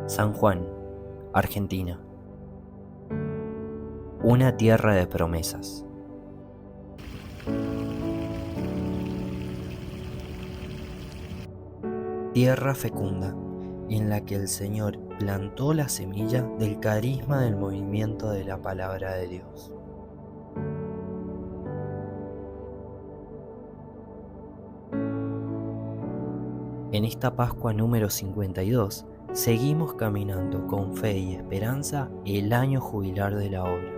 San Juan, Argentina. Una tierra de promesas. Tierra fecunda, en la que el Señor plantó la semilla del carisma del movimiento de la palabra de Dios. En esta Pascua número 52, seguimos caminando con fe y esperanza el año jubilar de la obra.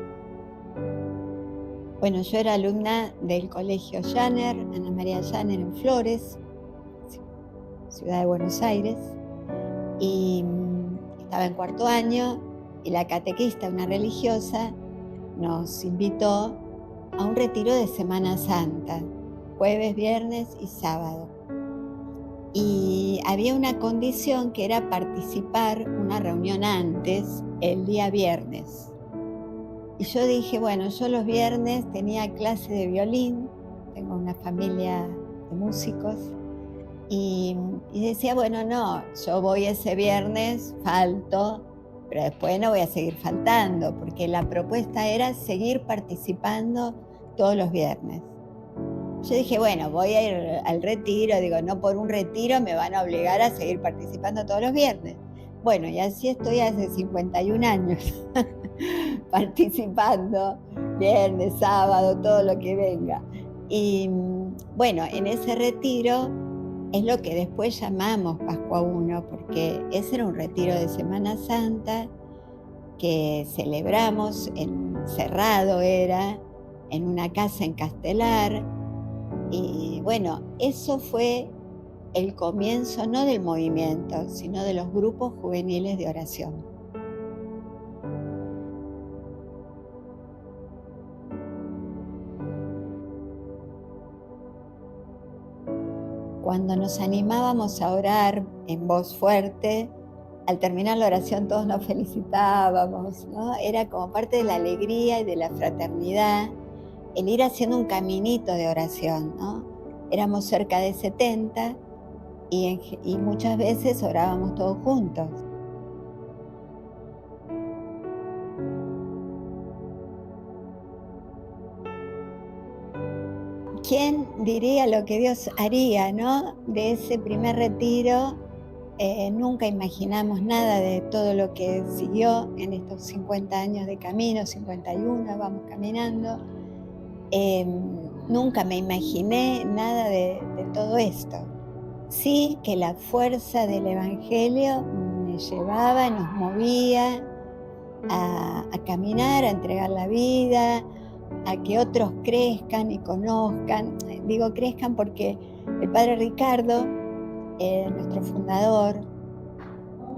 Bueno, yo era alumna del Colegio Janer, Ana María Janer en Flores, ciudad de Buenos Aires, y estaba en cuarto año y la catequista, una religiosa, nos invitó a un retiro de Semana Santa, jueves, viernes y sábado. Y había una condición que era participar una reunión antes, el día viernes. Y yo dije, bueno, yo los viernes tenía clase de violín, tengo una familia de músicos, y decía, bueno, no, yo voy ese viernes, falto, pero después no voy a seguir faltando, porque la propuesta era seguir participando todos los viernes. Yo dije, bueno, voy a ir al retiro, digo, no por un retiro me van a obligar a seguir participando todos los viernes. Bueno, y así estoy hace 51 años participando, viernes, sábado, todo lo que venga. Y bueno, en ese retiro es lo que después llamamos Pascua 1, porque ese era un retiro de Semana Santa que celebramos, cerrado era, en una casa en Castelar. Y bueno, eso fue el comienzo no del movimiento, sino de los grupos juveniles de oración. Cuando nos animábamos a orar en voz fuerte, al terminar la oración todos nos felicitábamos, ¿no? Era como parte de la alegría y de la fraternidad el ir haciendo un caminito de oración, ¿no? Éramos cerca de 70 y muchas veces orábamos todos juntos. ¿Quién diría lo que Dios haría, ¿no? De ese primer retiro, nunca imaginamos nada de todo lo que siguió en estos 50 años de camino, 51, vamos caminando. Nunca me imaginé nada de todo esto. Sí que la fuerza del Evangelio me llevaba, nos movía a caminar, a entregar la vida, a que otros crezcan y conozcan. Digo crezcan porque el padre Ricardo, nuestro fundador,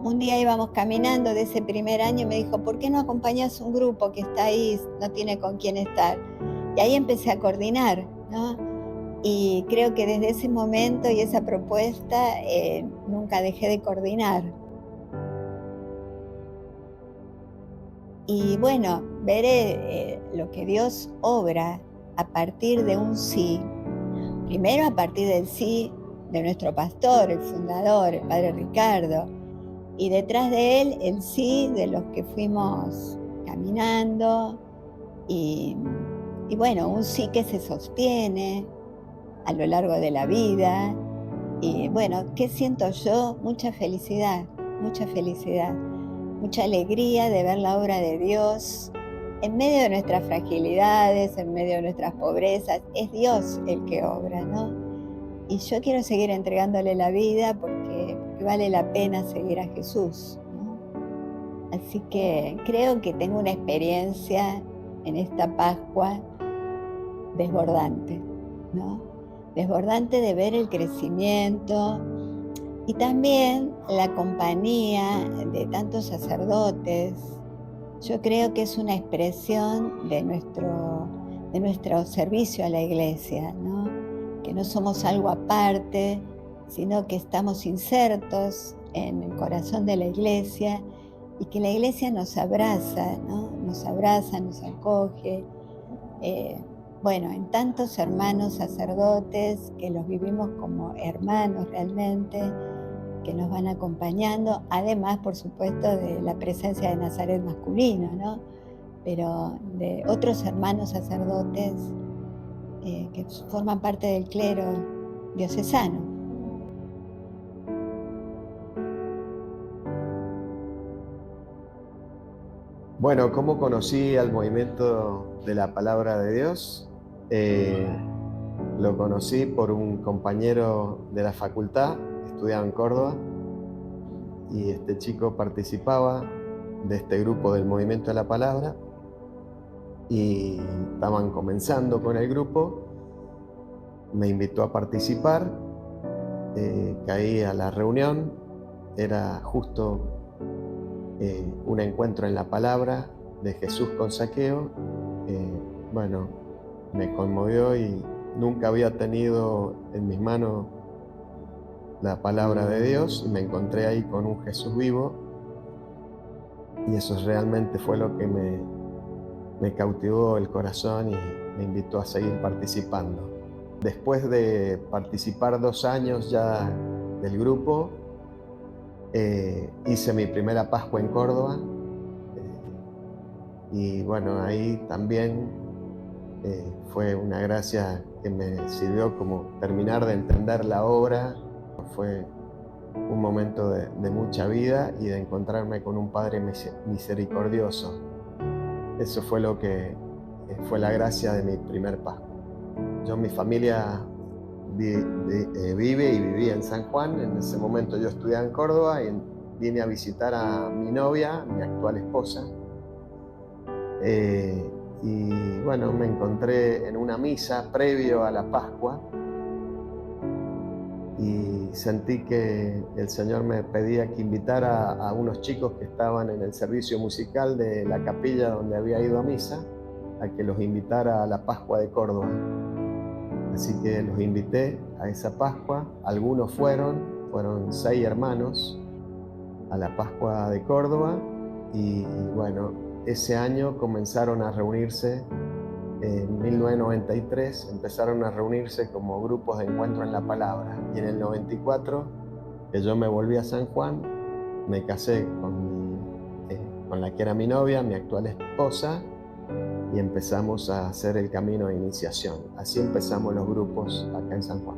un día íbamos caminando de ese primer año y me dijo, ¿por qué no acompañas un grupo que está ahí, no tiene con quién estar? Y ahí empecé a coordinar, ¿no? Y creo que desde ese momento y esa propuesta nunca dejé de coordinar. Y bueno, veré lo que Dios obra a partir de un sí. Primero a partir del sí de nuestro pastor, el fundador, el padre Ricardo. Y detrás de él el sí de los que fuimos caminando. Y bueno, un sí que se sostiene a lo largo de la vida. Y bueno, ¿qué siento yo? Mucha felicidad, mucha alegría de ver la obra de Dios en medio de nuestras fragilidades, en medio de nuestras pobrezas. Es Dios el que obra, ¿no? Y yo quiero seguir entregándole la vida porque vale la pena seguir a Jesús, ¿no? Así que creo que tengo una experiencia en esta Pascua desbordante, ¿no? Desbordante de ver el crecimiento y también la compañía de tantos sacerdotes. Yo creo que es una expresión de nuestro servicio a la Iglesia, ¿no? Que no somos algo aparte, sino que estamos insertos en el corazón de la Iglesia y que la Iglesia nos abraza, ¿no? Nos abraza, nos acoge. Bueno, en tantos hermanos sacerdotes que los vivimos como hermanos realmente, que nos van acompañando, además, por supuesto, de la presencia de Nazaret masculino, ¿no? Pero de otros hermanos sacerdotes que forman parte del clero diocesano. Bueno, ¿cómo conocí al movimiento de la Palabra de Dios? Lo conocí por un compañero de la facultad, estudiaba en Córdoba, y este chico participaba de este grupo del Movimiento de la Palabra, y estaban comenzando con el grupo. Me invitó a participar, caí a la reunión, era justo un encuentro en la palabra de Jesús con Zaqueo. Bueno, me conmovió y nunca había tenido en mis manos la palabra de Dios, y me encontré ahí con un Jesús vivo, y eso realmente fue lo que me cautivó el corazón y me invitó a seguir participando. Después de participar 2 años ya del grupo, hice mi primera Pascua en Córdoba, y bueno, ahí también fue una gracia que me sirvió como terminar de entender la obra. Fue un momento de mucha vida y de encontrarme con un Padre misericordioso. Eso fue lo que fue la gracia de mi primer Pascua. Mi familia vive y vivía en San Juan. En ese momento yo estudiaba en Córdoba y vine a visitar a mi novia, mi actual esposa. Y bueno, me encontré en una misa previo a la Pascua y sentí que el Señor me pedía que invitara a unos chicos que estaban en el servicio musical de la capilla donde había ido a misa, a que los invitara a la Pascua de Córdoba. Así que los invité a esa Pascua. Algunos fueron 6 hermanos a la Pascua de Córdoba, y bueno, ese año comenzaron a reunirse. En 1993 empezaron a reunirse como grupos de encuentro en la palabra, y en el 94, que yo me volví a San Juan, me casé con la que era mi novia, mi actual esposa, y empezamos a hacer el camino de iniciación. Así empezamos los grupos acá en San Juan.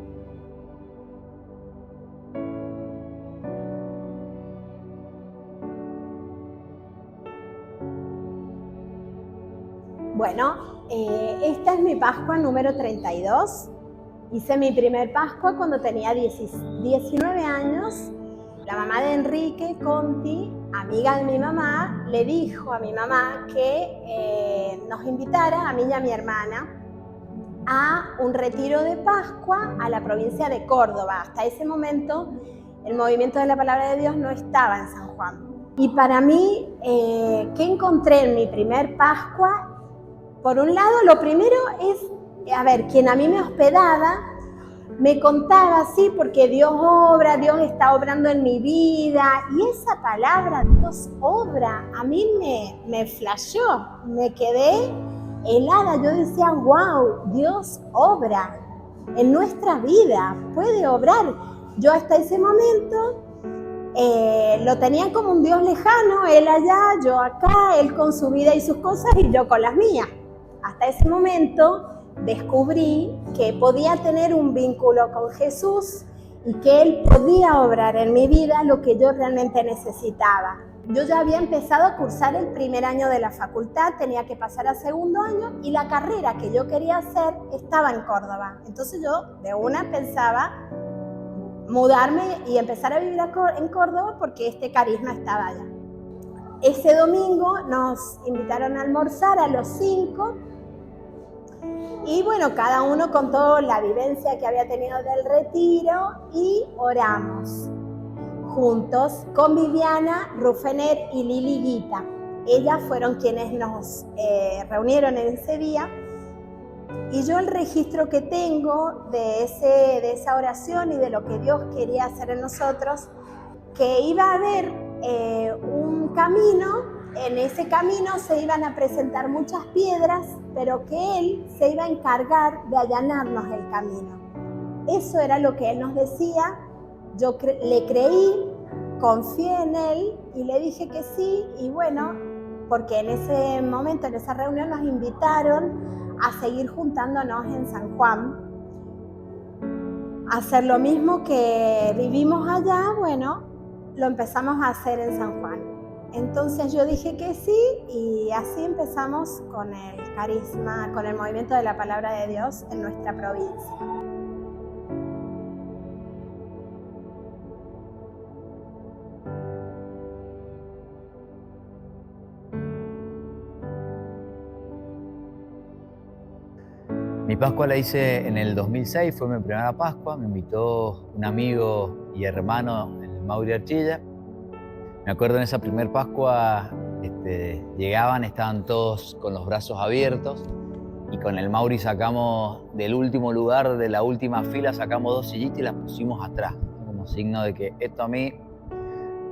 Bueno, esta es mi Pascua número 32. Hice mi primer Pascua cuando tenía 19 años. La mamá de Enrique Conti, amiga de mi mamá, le dijo a mi mamá que nos invitara, a mí y a mi hermana, a un retiro de Pascua a la provincia de Córdoba. Hasta ese momento el movimiento de la Palabra de Dios no estaba en San Juan. Y para mí, ¿qué encontré en mi primer Pascua? Por un lado, lo primero es, quien a mí me hospedaba me contaba, sí, porque Dios obra, Dios está obrando en mi vida, y esa palabra, Dios obra, a mí me flasheó, me quedé helada. Yo decía, wow, Dios obra en nuestra vida, puede obrar. Yo hasta ese momento lo tenía como un Dios lejano, él allá, yo acá, él con su vida y sus cosas y yo con las mías. Hasta ese momento descubrí que podía tener un vínculo con Jesús y que Él podía obrar en mi vida lo que yo realmente necesitaba. Yo ya había empezado a cursar el primer año de la facultad, tenía que pasar a segundo año, y la carrera que yo quería hacer estaba en Córdoba. Entonces yo de una pensaba mudarme y empezar a vivir en Córdoba porque este carisma estaba allá. Ese domingo nos invitaron a almorzar a los 5. Y bueno, cada uno contó la vivencia que había tenido del retiro y oramos juntos con Viviana Rufener y Lili Guita. Ellas fueron quienes nos reunieron en ese día, y yo el registro que tengo de esa oración y de lo que Dios quería hacer en nosotros, que iba a haber un camino. En ese camino se iban a presentar muchas piedras, pero que Él se iba a encargar de allanarnos el camino. Eso era lo que Él nos decía, le creí, confié en él y le dije que sí, y bueno, porque en ese momento, en esa reunión, nos invitaron a seguir juntándonos en San Juan, a hacer lo mismo que vivimos allá. Bueno, lo empezamos a hacer en San Juan. Entonces yo dije que sí, y así empezamos con el carisma, con el movimiento de la palabra de Dios en nuestra provincia. Mi Pascua la hice en el 2006, fue mi primera Pascua, me invitó un amigo y hermano, el Mauri Archilla. Me acuerdo en esa primer Pascua, llegaban, estaban todos con los brazos abiertos, y con el Mauri sacamos del último lugar, de la última fila, sacamos 2 sillitas y las pusimos atrás, como signo de que esto a mí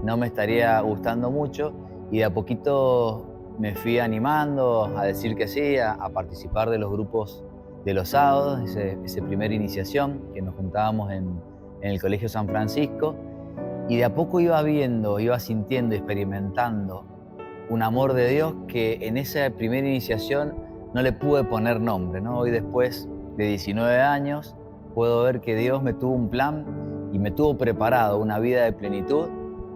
no me estaría gustando mucho, y de a poquito me fui animando a decir que sí, a participar de los grupos de los sábados, esa primera iniciación que nos juntábamos en el Colegio San Francisco, y de a poco iba viendo, iba sintiendo, experimentando un amor de Dios que en esa primera iniciación no le pude poner nombre, ¿no? Hoy, después de 19 años, puedo ver que Dios me tuvo un plan y me tuvo preparado una vida de plenitud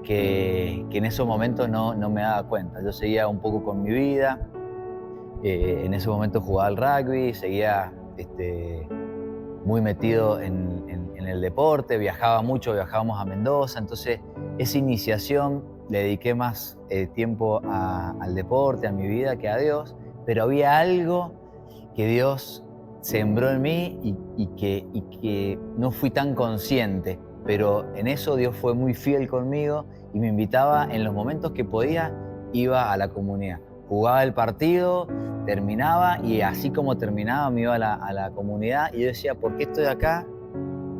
que en esos momentos no me daba cuenta. Yo seguía un poco con mi vida. En ese momento jugaba al rugby, seguía muy metido en el deporte, viajaba mucho, viajábamos a Mendoza, entonces esa iniciación le dediqué más tiempo al deporte, a mi vida, que a Dios, pero había algo que Dios sembró en mí y que no fui tan consciente, pero en eso Dios fue muy fiel conmigo y me invitaba en los momentos que podía, iba a la comunidad. Jugaba el partido, terminaba, y así como terminaba me iba a la comunidad, y yo decía, ¿por qué estoy acá?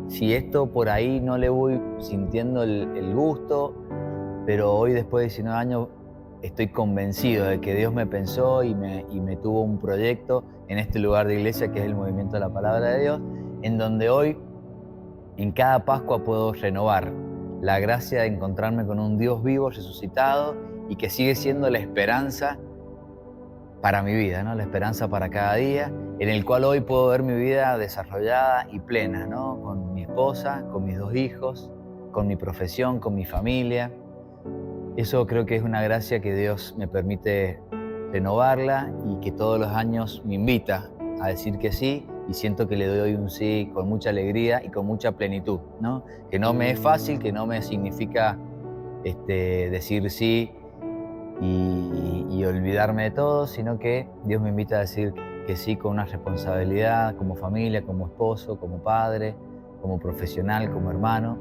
Si esto por ahí no le voy sintiendo el gusto. Pero hoy, después de 19 años, estoy convencido de que Dios me pensó y me tuvo un proyecto en este lugar de iglesia que es el Movimiento de la Palabra de Dios, en donde hoy, en cada Pascua, puedo renovar la gracia de encontrarme con un Dios vivo, resucitado, y que sigue siendo la esperanza para mi vida, ¿no? La esperanza para cada día, en el cual hoy puedo ver mi vida desarrollada y plena, ¿no? Con mi esposa, con mis 2 hijos, con mi profesión, con mi familia. Eso creo que es una gracia que Dios me permite renovarla, y que todos los años me invita a decir que sí, y siento que le doy un sí con mucha alegría y con mucha plenitud, ¿no? Que no me es fácil, que no me significa decir sí y olvidarme de todo, sino que Dios me invita a decir que sí con una responsabilidad, como familia, como esposo, como padre, como profesional, como hermano,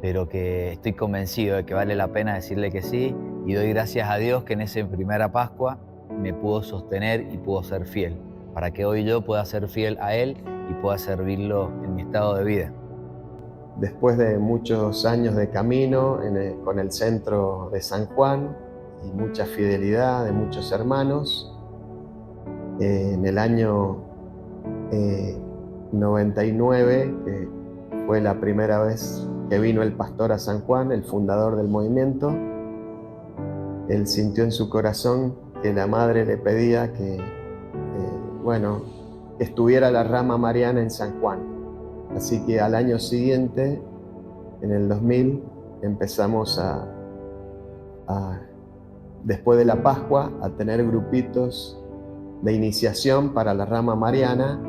pero que estoy convencido de que vale la pena decirle que sí, y doy gracias a Dios que en esa primera Pascua me pudo sostener y pudo ser fiel, para que hoy yo pueda ser fiel a Él y pueda servirlo en mi estado de vida. Después de muchos años de camino con el centro de San Juan y mucha fidelidad de muchos hermanos, en el año 99, que fue la primera vez que vino el pastor a San Juan, el fundador del movimiento, él sintió en su corazón que la madre le pedía que estuviera la rama mariana en San Juan. Así que al año siguiente, en el 2000, empezamos después de la Pascua, a tener grupitos de iniciación para la rama mariana.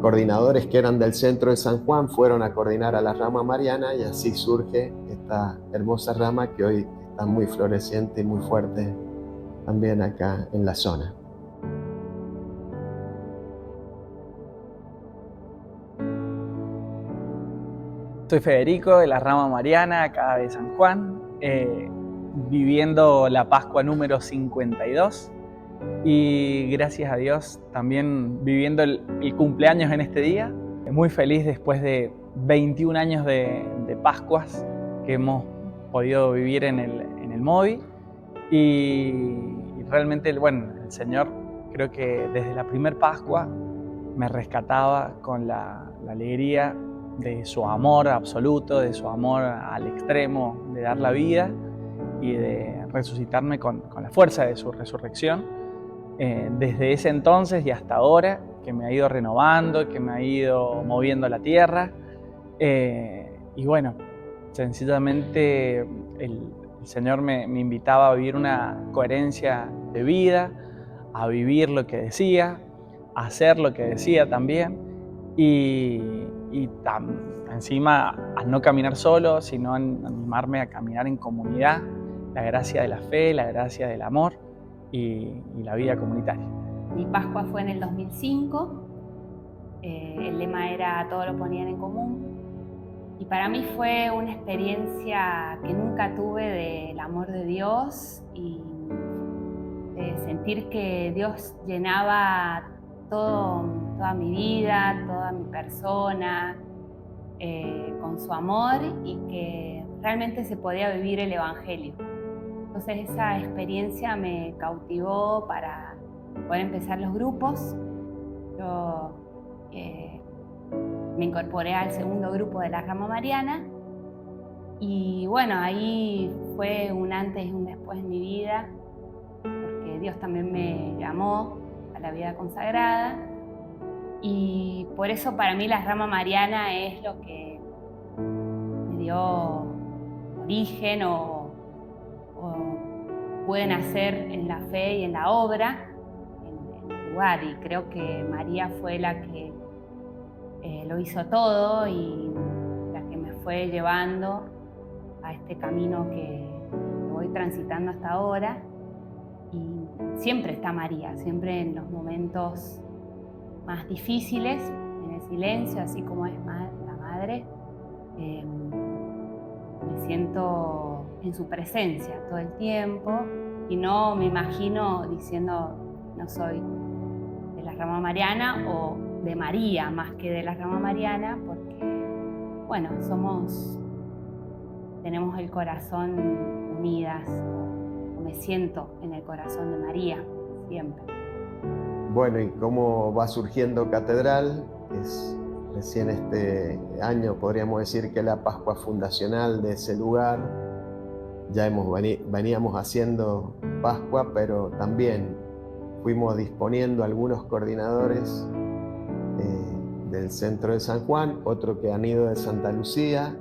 Coordinadores que eran del centro de San Juan fueron a coordinar a la rama mariana, y así surge esta hermosa rama que hoy está muy floreciente y muy fuerte también acá en la zona. Soy Federico, de la rama mariana, acá de San Juan, viviendo la Pascua número 52, y gracias a Dios también viviendo el cumpleaños en este día. Muy feliz después de 21 años de Pascuas que hemos podido vivir en el MOVI, y realmente, el Señor, creo que desde la primer Pascua me rescataba con la alegría de su amor absoluto, de su amor al extremo, de dar la vida y de resucitarme con la fuerza de su resurrección. Desde ese entonces y hasta ahora, que me ha ido renovando, que me ha ido moviendo la tierra. Y bueno, sencillamente el Señor me invitaba a vivir una coherencia de vida, a vivir lo que decía, a hacer lo que decía también, y encima a no caminar solo, sino a animarme a caminar en comunidad, la gracia de la fe, la gracia del amor y la vida comunitaria. Mi Pascua fue en el 2005, el lema era "Todos lo ponían en común", y para mí fue una experiencia que nunca tuve del amor de Dios y de sentir que Dios llenaba toda mi vida, toda mi persona, con su amor, y que realmente se podía vivir el Evangelio. Entonces esa experiencia me cautivó para poder empezar los grupos. Yo me incorporé al segundo grupo de la Rama Mariana, y bueno, ahí fue un antes y un después en mi vida, porque Dios también me llamó a la vida consagrada, y por eso para mí la Rama Mariana es lo que me dio origen o pude nacer en la fe y en la obra, en el lugar, y creo que María fue la que lo hizo todo y la que me fue llevando a este camino que voy transitando hasta ahora. Y siempre está María, siempre en los momentos más difíciles, en el silencio, así como es la madre. Me siento en su presencia todo el tiempo y no me imagino diciendo no soy de la Rama Mariana o de María más que de la Rama Mariana, porque bueno, tenemos el corazón unidas, o me siento en el corazón de María siempre. Bueno, ¿y cómo va surgiendo Catedral? Es recién este año, podríamos decir que la Pascua fundacional de ese lugar. Ya veníamos haciendo Pascua, pero también fuimos disponiendo algunos coordinadores del centro de San Juan, otro que han ido de Santa Lucía,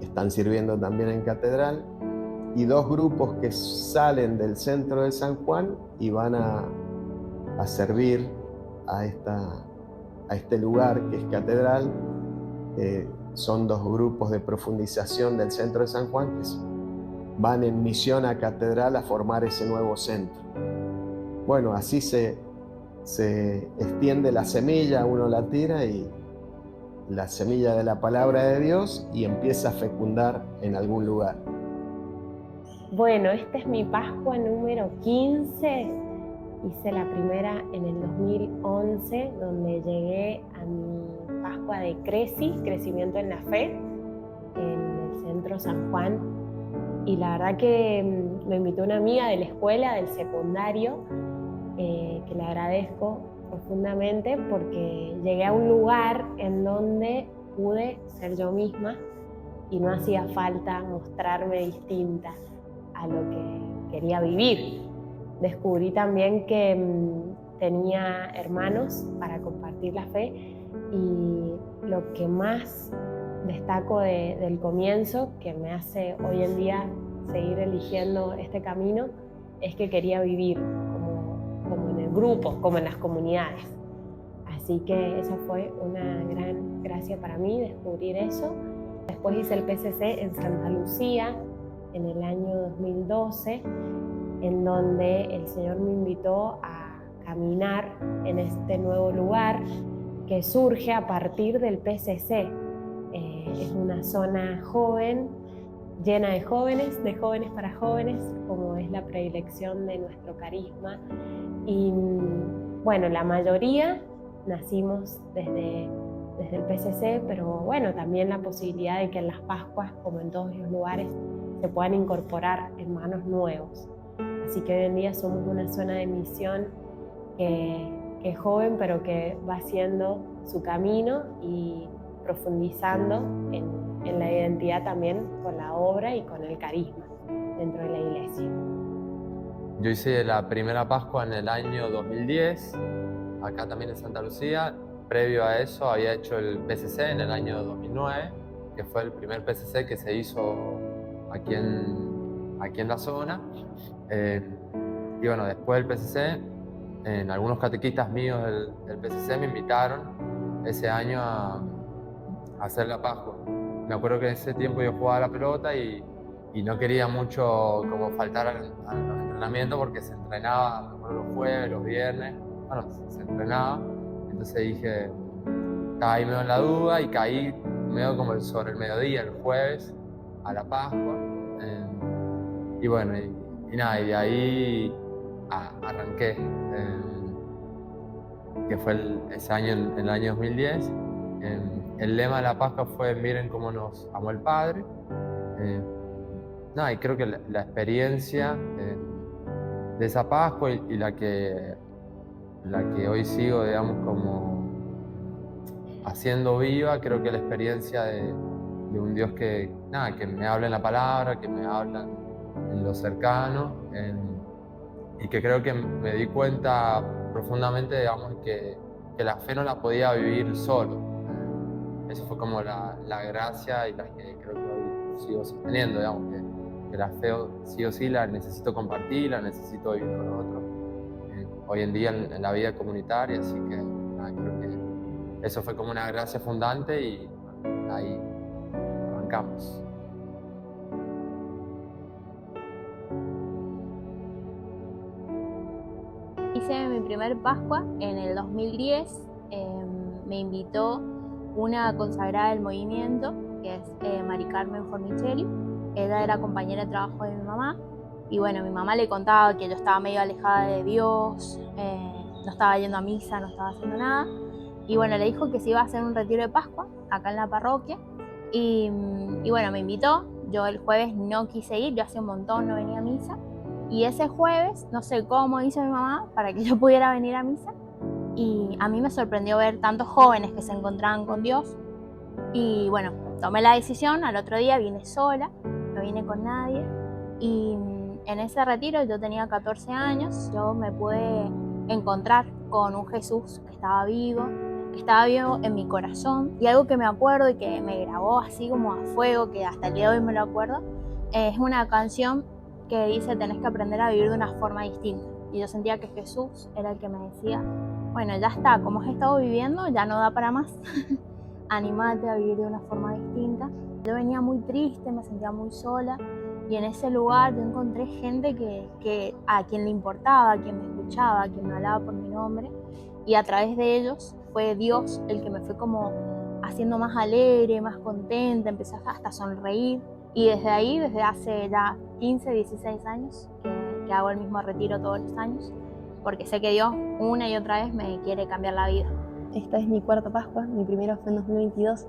están sirviendo también en Catedral, y dos grupos que salen del centro de San Juan y van a servir a este lugar que es Catedral. Son dos grupos de profundización del centro de San Juan que van en misión a Catedral a formar ese nuevo centro. Bueno, así se extiende la semilla, uno la tira y la semilla de la palabra de Dios y empieza a fecundar en algún lugar. Bueno, esta es mi Pascua número 15. Hice la primera en el 2011, donde llegué a mi Pascua de Crecimiento en la Fe, en el centro San Juan. Y la verdad que me invitó una amiga de la escuela, del secundario, que le agradezco profundamente porque llegué a un lugar en donde pude ser yo misma y no hacía falta mostrarme distinta a lo que quería vivir. Descubrí también que tenía hermanos para compartir la fe, y lo que más destaco del comienzo, que me hace hoy en día seguir eligiendo este camino, es que quería vivir como en el grupo, como en las comunidades. Así que esa fue una gran gracia para mí, descubrir eso. Después hice el PCC en Santa Lucía en el año 2012, en donde el Señor me invitó a caminar en este nuevo lugar que surge a partir del PCC. Es una zona joven, llena de jóvenes para jóvenes, como es la predilección de nuestro carisma. Y bueno, la mayoría nacimos desde el PCC, pero bueno, también la posibilidad de que en las Pascuas, como en todos los lugares, se puedan incorporar hermanos nuevos. Así que hoy en día somos una zona de misión que es joven, pero que va haciendo su camino y profundizando en la identidad también con la obra y con el carisma dentro de la iglesia. Yo hice la primera Pascua en el año 2010, acá también en Santa Lucía. Previo a eso había hecho el PCC en el año 2009, que fue el primer PCC que se hizo aquí en la zona. Y bueno, después del PCC, algunos catequistas míos del PCC me invitaron ese año a hacer la Pascua. Me acuerdo que en ese tiempo yo jugaba a la pelota y no quería mucho como faltar al entrenamiento porque se entrenaba, me acuerdo, los jueves, los viernes, bueno, se entrenaba. Entonces dije, estaba ahí medio en la duda y caí medio como sobre el mediodía, el jueves, a la Pascua. Y bueno, y nada, y de ahí arranqué, que fue ese año, en el año 2010. El lema de la Pascua fue "Miren cómo nos amó el Padre". Y creo que la experiencia de esa Pascua y la que hoy sigo, digamos, como haciendo viva, creo que la experiencia de un Dios que me habla en la palabra, que me habla en lo cercano, y que creo que me di cuenta profundamente, digamos, que la fe no la podía vivir solo. Eso fue como la gracia y la que creo que hoy sigo sosteniendo, digamos, que la fe sí o sí la necesito compartir, la necesito vivir con otros, hoy en día en la vida comunitaria, así que creo que eso fue como una gracia fundante y ahí arrancamos. Hice mi primer Pascua en el 2010, me invitó una consagrada del movimiento, que es Mari Carmen Formicelli. Ella era compañera de trabajo de mi mamá, y bueno, mi mamá le contaba que yo estaba medio alejada de Dios, no estaba yendo a misa, no estaba haciendo nada, y bueno, le dijo que se iba a hacer un retiro de Pascua acá en la parroquia, y bueno, me invitó. Yo el jueves no quise ir, yo hacía un montón no venía a misa, y ese jueves, no sé cómo hizo mi mamá para que yo pudiera venir a misa, y a mí me sorprendió ver tantos jóvenes que se encontraban con Dios, y bueno, tomé la decisión. Al otro día vine sola, no vine con nadie, y en ese retiro yo tenía 14 años, yo me pude encontrar con un Jesús que estaba vivo en mi corazón, y algo que me acuerdo y que me grabó así como a fuego, que hasta el día de hoy me lo acuerdo, es una canción que dice: tenés que aprender a vivir de una forma distinta. Y yo sentía que Jesús era el que me decía: bueno, ya está, como has estado viviendo, ya no da para más. Anímate a vivir de una forma distinta. Yo venía muy triste, me sentía muy sola, y en ese lugar yo encontré gente que a quien le importaba, a quien me escuchaba, a quien me hablaba por mi nombre, y a través de ellos fue Dios el que me fue como haciendo más alegre, más contenta, empecé hasta a sonreír, y desde ahí, desde hace ya 15, 16 años que hago el mismo retiro todos los años, porque sé que Dios una y otra vez me quiere cambiar la vida. Esta es mi cuarta Pascua, mi primera fue en 2022,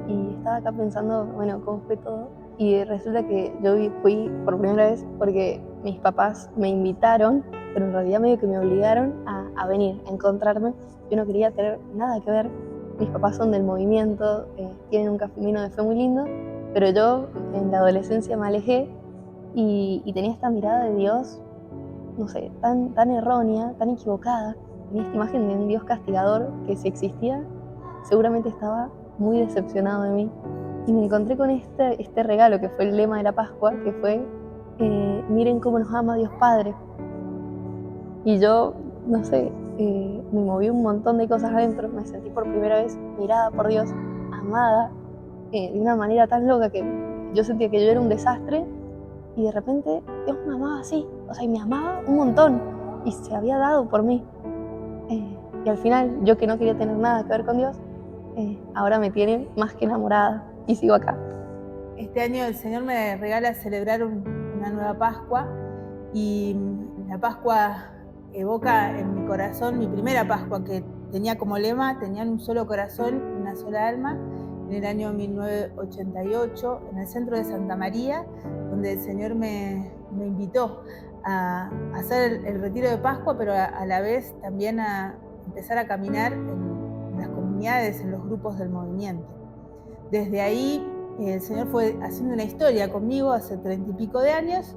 y estaba acá pensando, bueno, cómo fue todo, y resulta que yo fui por primera vez porque mis papás me invitaron, pero en realidad medio que me obligaron a venir, a encontrarme. Yo no quería tener nada que ver. Mis papás son del movimiento, tienen un camino de fe muy lindo, pero yo en la adolescencia me alejé y tenía esta mirada de Dios, no sé, tan errónea, tan equivocada. Tenía esta imagen de un Dios castigador que, si existía, seguramente estaba muy decepcionado de mí. Y me encontré con este regalo que fue el lema de la Pascua, que fue miren cómo nos ama Dios Padre. Y yo, no sé, me moví un montón de cosas adentro, me sentí por primera vez mirada por Dios, amada, de una manera tan loca que yo sentía que yo era un desastre, y de repente Dios me amaba así, o sea, y me amaba un montón, y se había dado por mí. Y al final, yo que no quería tener nada que ver con Dios, ahora me tiene más que enamorada, y sigo acá. Este año el Señor me regala celebrar una nueva Pascua, y la Pascua evoca en mi corazón mi primera Pascua, que tenía como lema: tenían un solo corazón, una sola alma, en el año 1988, en el centro de Santa María, donde el Señor me invitó a hacer el retiro de Pascua, pero a la vez también a empezar a caminar en las comunidades comunidades, en los grupos del movimiento. Desde ahí el Señor fue haciendo una historia conmigo hace 30 y pico de años,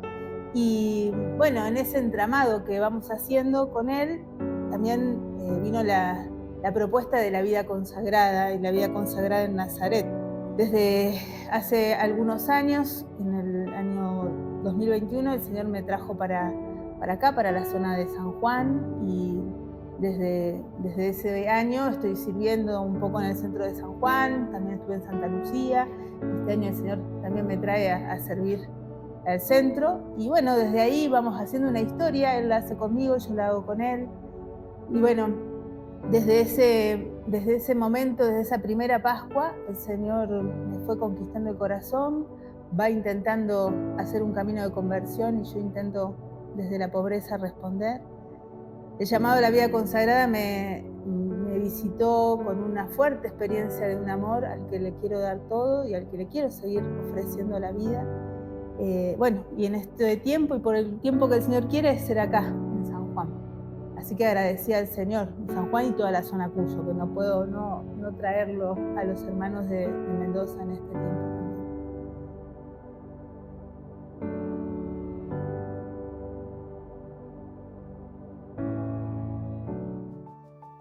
y bueno, en ese entramado que vamos haciendo con Él, también vino la propuesta de la vida consagrada y la vida consagrada en Nazaret. Desde hace algunos años, en el año 2021, el Señor me trajo para acá, para la zona de San Juan, y desde ese año estoy sirviendo un poco en el centro de San Juan, también estuve en Santa Lucía. Este año el Señor también me trae a servir al centro, y bueno, desde ahí vamos haciendo una historia. Él la hace conmigo, yo la hago con Él, y bueno, desde ese momento, desde esa primera Pascua, el Señor me fue conquistando el corazón, va intentando hacer un camino de conversión, y yo intento desde la pobreza responder. El llamado a la vida consagrada me visitó con una fuerte experiencia de un amor al que le quiero dar todo y al que le quiero seguir ofreciendo la vida. Bueno, y en este tiempo y por el tiempo que el Señor quiere es ser acá, en San Juan. Así que agradecida al Señor, en San Juan y toda la zona Cuyo, que no puedo no traerlo a los hermanos de Mendoza en este tiempo.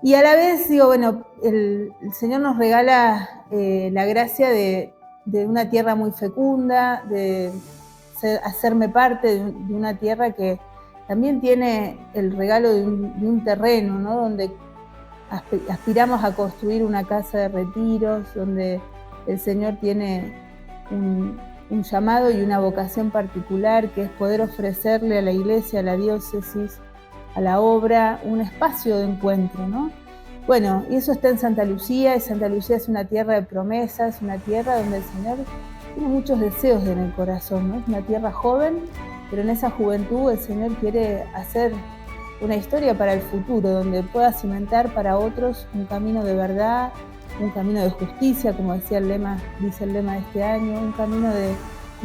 Y a la vez, digo, bueno, el Señor nos regala la gracia de una tierra muy fecunda, de hacerme parte de una tierra que también tiene el regalo de un terreno, ¿no? Donde aspiramos a construir una casa de retiros, donde el Señor tiene un llamado y una vocación particular, que es poder ofrecerle a la iglesia, a la diócesis, a la obra, un espacio de encuentro, ¿no? Bueno, y eso está en Santa Lucía, y Santa Lucía es una tierra de promesas, una tierra donde el Señor tiene muchos deseos en el corazón, ¿no? Es una tierra joven, pero en esa juventud el Señor quiere hacer una historia para el futuro, donde pueda cimentar para otros un camino de verdad, un camino de justicia, como dice el lema de este año, un camino de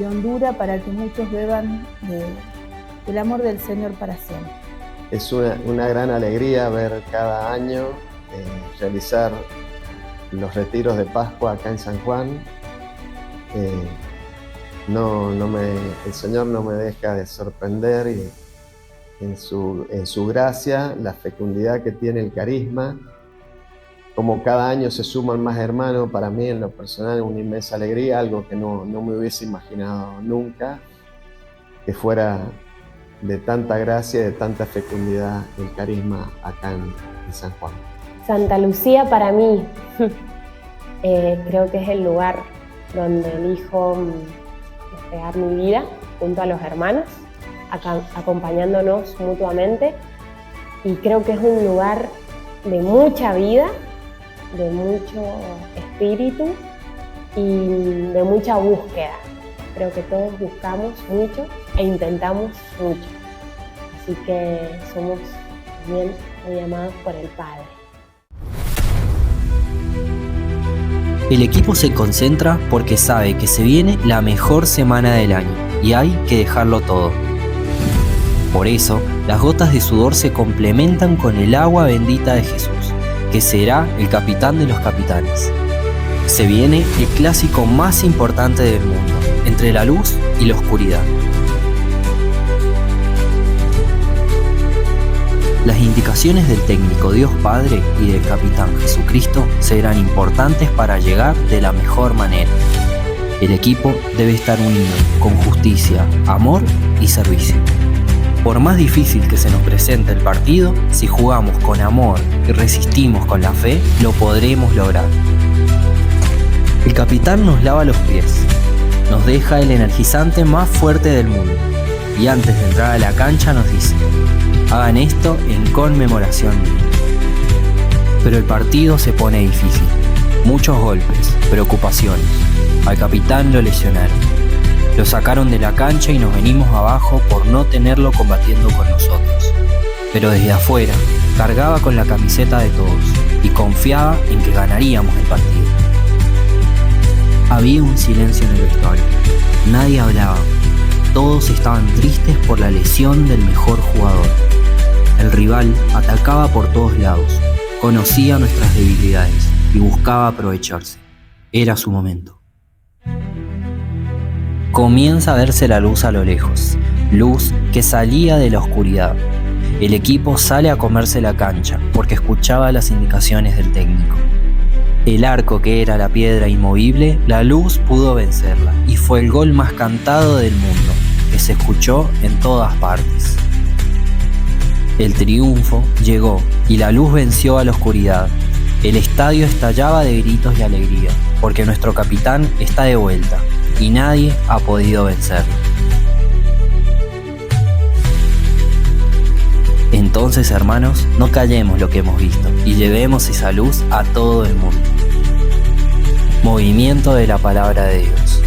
hondura para que muchos beban del amor del Señor para siempre. Es una gran alegría ver cada año realizar los retiros de Pascua acá en San Juan. El Señor no me deja de sorprender, y en su gracia, la fecundidad que tiene el carisma, como cada año se suman más hermanos. Para mí en lo personal es una inmensa alegría, algo que no me hubiese imaginado nunca, que fuera de tanta gracia y de tanta fecundidad el carisma acá en San Juan. Santa Lucía para mí creo que es el lugar donde elijo entregar mi vida junto a los hermanos, acompañándonos mutuamente, y creo que es un lugar de mucha vida, de mucho espíritu y de mucha búsqueda. Creo que todos buscamos mucho e intentamos mucho, así que somos también muy amados por el Padre. El equipo se concentra porque sabe que se viene la mejor semana del año y hay que dejarlo todo. Por eso, las gotas de sudor se complementan con el agua bendita de Jesús, que será el capitán de los capitanes. Se viene el clásico más importante del mundo, entre la luz y la oscuridad. Las indicaciones del técnico Dios Padre y del capitán Jesucristo serán importantes para llegar de la mejor manera. El equipo debe estar unido con justicia, amor y servicio. Por más difícil que se nos presente el partido, si jugamos con amor y resistimos con la fe, lo podremos lograr. El capitán nos lava los pies, nos deja el energizante más fuerte del mundo y antes de entrar a la cancha nos dice: hagan esto en conmemoración mía. Pero el partido se pone difícil. Muchos golpes, preocupaciones. Al capitán lo lesionaron. Lo sacaron de la cancha y nos venimos abajo por no tenerlo combatiendo con nosotros. Pero desde afuera, cargaba con la camiseta de todos y confiaba en que ganaríamos el partido. Había un silencio en el vestuario. Nadie hablaba. Todos estaban tristes por la lesión del mejor jugador. El rival atacaba por todos lados, conocía nuestras debilidades y buscaba aprovecharse. Era su momento. Comienza a verse la luz a lo lejos, luz que salía de la oscuridad. El equipo sale a comerse la cancha porque escuchaba las indicaciones del técnico. El arco, que era la piedra inmovible, la luz pudo vencerla y fue el gol más cantado del mundo, que se escuchó en todas partes. El triunfo llegó y la luz venció a la oscuridad. El estadio estallaba de gritos y alegría, porque nuestro capitán está de vuelta y nadie ha podido vencerlo. Entonces, hermanos, no callemos lo que hemos visto y llevemos esa luz a todo el mundo. Movimiento de la Palabra de Dios.